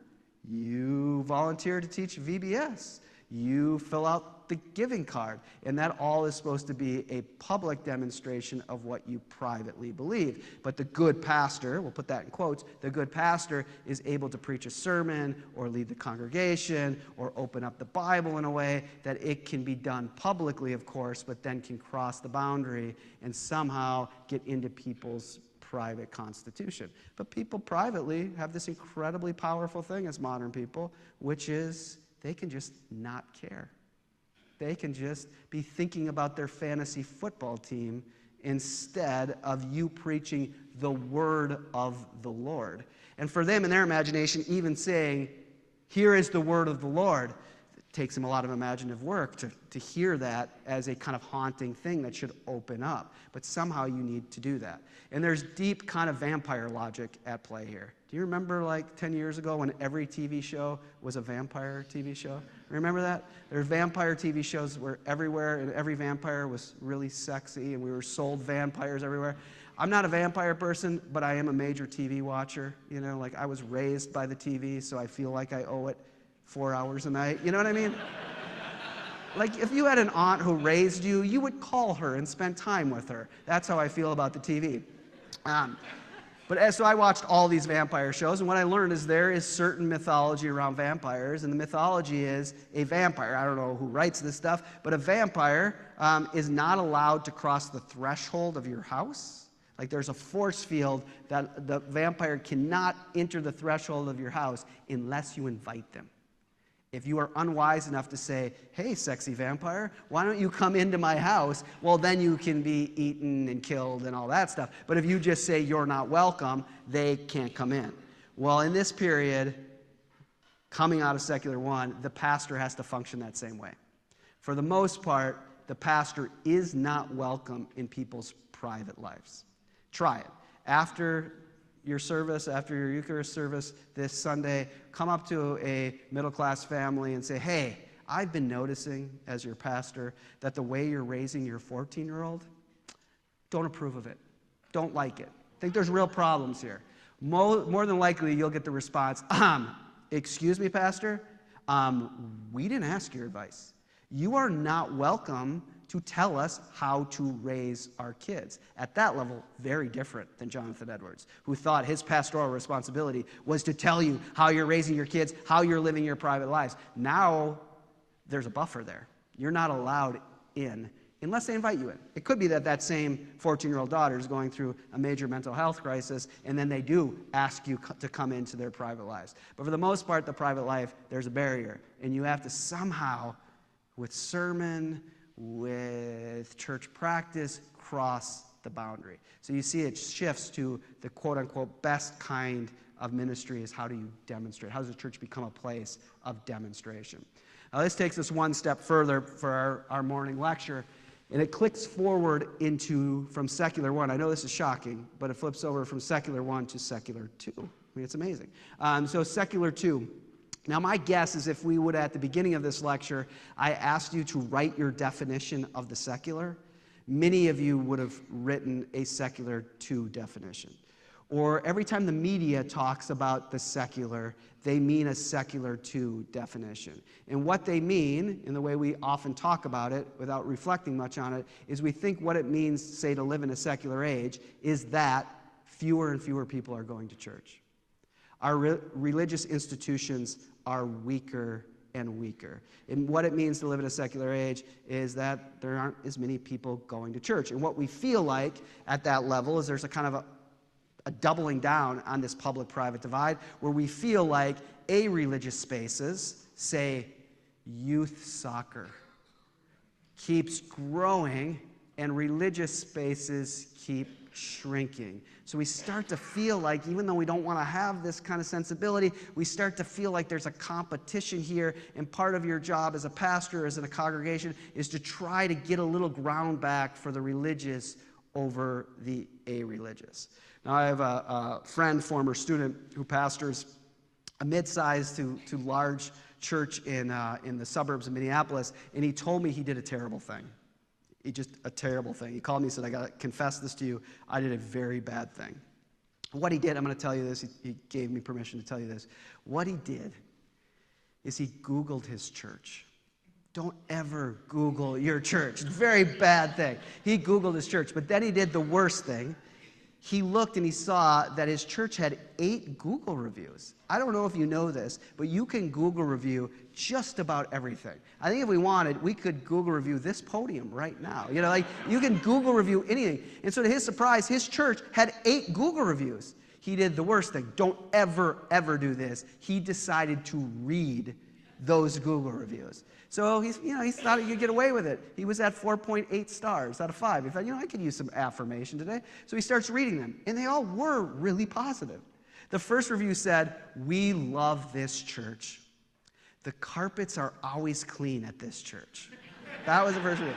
You volunteer to teach VBS. You fill out the giving card. And that all is supposed to be a public demonstration of what you privately believe. But the good pastor, we'll put that in quotes, the good pastor is able to preach a sermon or lead the congregation or open up the Bible in a way that it can be done publicly, of course, but then can cross the boundary and somehow get into people's private constitution. But people privately have this incredibly powerful thing as modern people, which is they can just not care. They can just be thinking about their fantasy football team instead of you preaching the word of the Lord. And for them, in their imagination, even saying, here is the word of the Lord, it takes them a lot of imaginative work to hear that as a kind of haunting thing that should open up. But somehow you need to do that. And there's deep kind of vampire logic at play here. Do you remember like 10 years ago when every TV show was a vampire TV show? Remember that? There were vampire TV shows where everywhere, and every vampire was really sexy, and we were sold vampires everywhere. I'm not a vampire person, but I am a major TV watcher. You know, like I was raised by the TV, so I feel like I owe it 4 hours a night. You know what I mean? Like if you had an aunt who raised you, you would call her and spend time with her. That's how I feel about the TV. So I watched all these vampire shows, and what I learned is there is certain mythology around vampires, and the mythology is a vampire. I don't know who writes this stuff, but a vampire is not allowed to cross the threshold of your house. Like there's a force field that the vampire cannot enter the threshold of your house unless you invite them. If you are unwise enough to say, hey, sexy vampire, why don't you come into my house? Well, then you can be eaten and killed and all that stuff. But if you just say you're not welcome, they can't come in. Well, in this period, coming out of secular one, the pastor has to function that same way. For the most part, the pastor is not welcome in people's private lives. Try it. After your service, after your Eucharist service this Sunday, come up to a middle-class family and say, hey, I've been noticing as your pastor that the way you're raising your 14-year-old, don't approve of it. Don't like it. Think there's real problems here. More than likely, you'll get the response, excuse me, pastor, We didn't ask your advice. You are not welcome to tell us how to raise our kids. At that level, very different than Jonathan Edwards, who thought his pastoral responsibility was to tell you how you're raising your kids, how you're living your private lives. Now, there's a buffer there. You're not allowed in unless they invite you in. It could be that that same 14-year-old daughter is going through a major mental health crisis, and then they do ask you to come into their private lives. But for the most part, the private life, there's a barrier, and you have to somehow, with sermon, with church practice, cross the boundary. So you see it shifts to the quote-unquote best kind of ministry is how do you demonstrate? How does the church become a place of demonstration? Now this takes us one step further for our morning lecture, and it clicks forward from secular 1. I know this is shocking, but it flips over from secular 1 to secular 2. I mean, it's amazing. So secular 2. Now, my guess is if we would, at the beginning of this lecture, I asked you to write your definition of the secular, many of you would have written a secular 2 definition. Or every time the media talks about the secular, they mean a secular 2 definition. And what they mean, in the way we often talk about it without reflecting much on it, is we think what it means, say, to live in a secular age is that fewer and fewer people are going to church. Our religious institutions are weaker and weaker. And what it means to live in a secular age is that there aren't as many people going to church. And what we feel like at that level is there's a kind of a doubling down on this public-private divide where we feel like religious spaces, say youth soccer, keeps growing and religious spaces keep shrinking. So we start to feel like, even though we don't want to have this kind of sensibility, we start to feel like there's a competition here, and part of your job as a pastor, as in a congregation, is to try to get a little ground back for the religious over the a-religious. Now, I have a friend, former student, who pastors a mid-sized to large church in the suburbs of Minneapolis, and he told me he did a terrible thing. A terrible thing. He called me and said, I got to confess this to you. I did a very bad thing. What he did, I'm going to tell you this. He gave me permission to tell you this. What he did is he Googled his church. Don't ever Google your church. It's a very bad thing. He Googled his church, but then he did the worst thing. He looked and he saw that his church had 8 Google reviews. I don't know if you know this, but you can Google review just about everything. I think if we wanted, we could Google review this podium right now. You know, like you can Google review anything. And so to his surprise, his church had 8 Google reviews. He did the worst thing. Don't ever, ever do this. He decided to read those Google reviews. So he thought he could get away with it. He was at 4.8 stars out of 5. He thought, I could use some affirmation today. So he starts reading them, and they all were really positive. The first review said, "We love this church. The carpets are always clean at this church." That was the first review.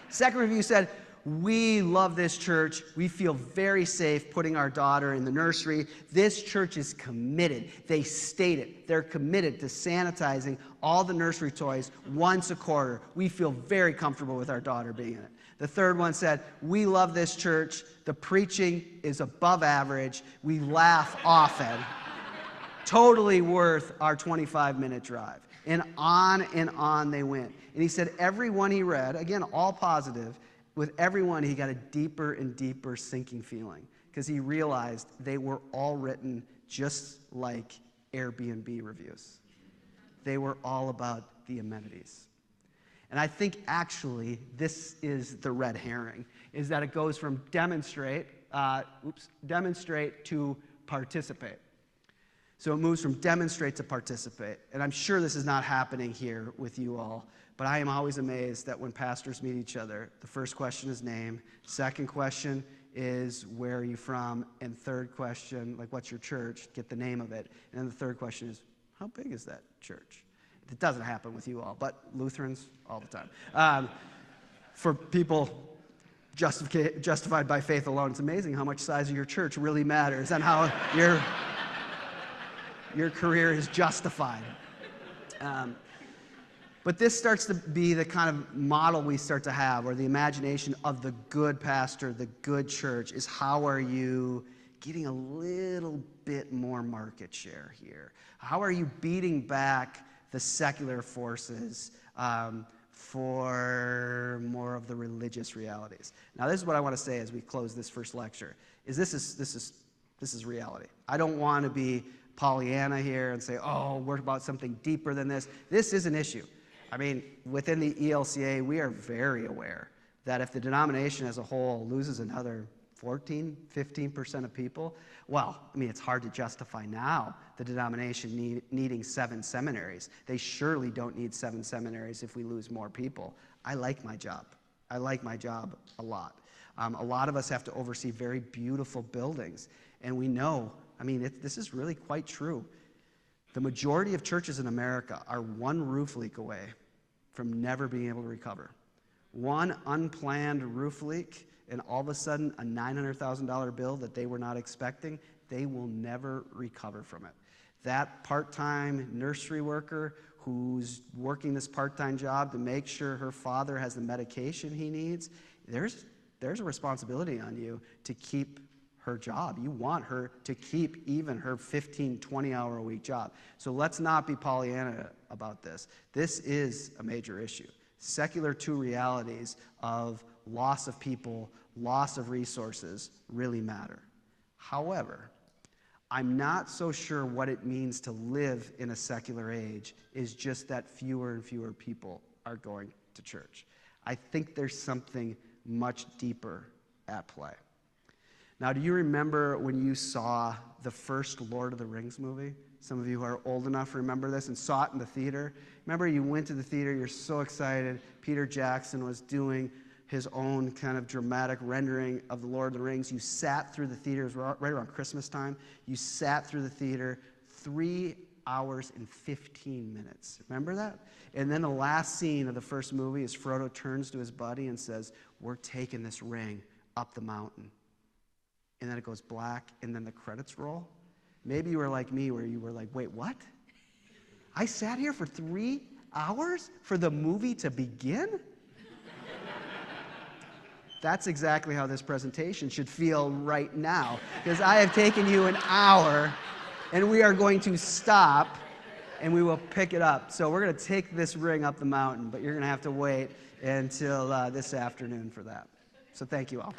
Second review said, "We love this church. We feel very safe putting our daughter in the nursery. This church is committed." They stated they're committed to sanitizing all the nursery toys once a quarter. We feel very comfortable with our daughter being in it. The third one said, "We love this church. The preaching is above average. We laugh often. Totally worth our 25-minute drive." And on they went. And he said every one he read, again, all positive, with everyone, he got a deeper and deeper sinking feeling because he realized they were all written just like Airbnb reviews. They were all about the amenities. And I think actually this is the red herring, is that it goes from demonstrate to participate. So it moves from demonstrate to participate. And I'm sure this is not happening here with you all, but I am always amazed that when pastors meet each other, the first question is name, second question is where are you from, and third question, like what's your church, get the name of it, and then the third question is how big is that church? It doesn't happen with you all, but Lutherans, all the time. For people justified by faith alone, it's amazing how much size of your church really matters and how your career is justified. But this starts to be the kind of model we start to have, or the imagination of the good pastor, the good church, is how are you getting a little bit more market share here? How are you beating back the secular forces for more of the religious realities. Now, this is what I want to say as we close this first lecture, is this is reality. I don't want to be Pollyanna here and say, oh, we're about something deeper than this. This is an issue. I mean, within the ELCA, we are very aware that if the denomination as a whole loses another 14, 15% of people, well, I mean, it's hard to justify now the denomination needing 7 seminaries. They surely don't need 7 seminaries if we lose more people. I like my job. I like my job a lot. A lot of us have to oversee very beautiful buildings, and we know, I mean, this is really quite true. The majority of churches in America are one roof leak away from never being able to recover. One unplanned roof leak, and all of a sudden a $900,000 bill that they were not expecting, they will never recover from it. That part-time nursery worker who's working this part-time job to make sure her father has the medication he needs, there's a responsibility on you to keep her job. You want her to keep even her 15, 20-hour-a-week job. So let's not be Pollyanna about this. This is a major issue. Secular two realities of loss of people, loss of resources really matter. However, I'm not so sure what it means to live in a secular age is just that fewer and fewer people are going to church. I think there's something much deeper at play. Now, do you remember when you saw the first Lord of the Rings movie? Some of you who are old enough to remember this and saw it in the theater. Remember, you went to the theater, you're so excited. Peter Jackson was doing his own kind of dramatic rendering of the Lord of the Rings. You sat through the theater, it was right around Christmas time. You sat through the theater 3 hours and 15 minutes. Remember that? And then the last scene of the first movie is Frodo turns to his buddy and says, we're taking this ring up the mountain. And then it goes black, and then the credits roll. Maybe you were like me, where you were like, wait, what? I sat here for 3 hours for the movie to begin? That's exactly how this presentation should feel right now, because I have taken you an hour, and we are going to stop, and we will pick it up. So we're going to take this ring up the mountain, but you're going to have to wait until this afternoon for that. So thank you all.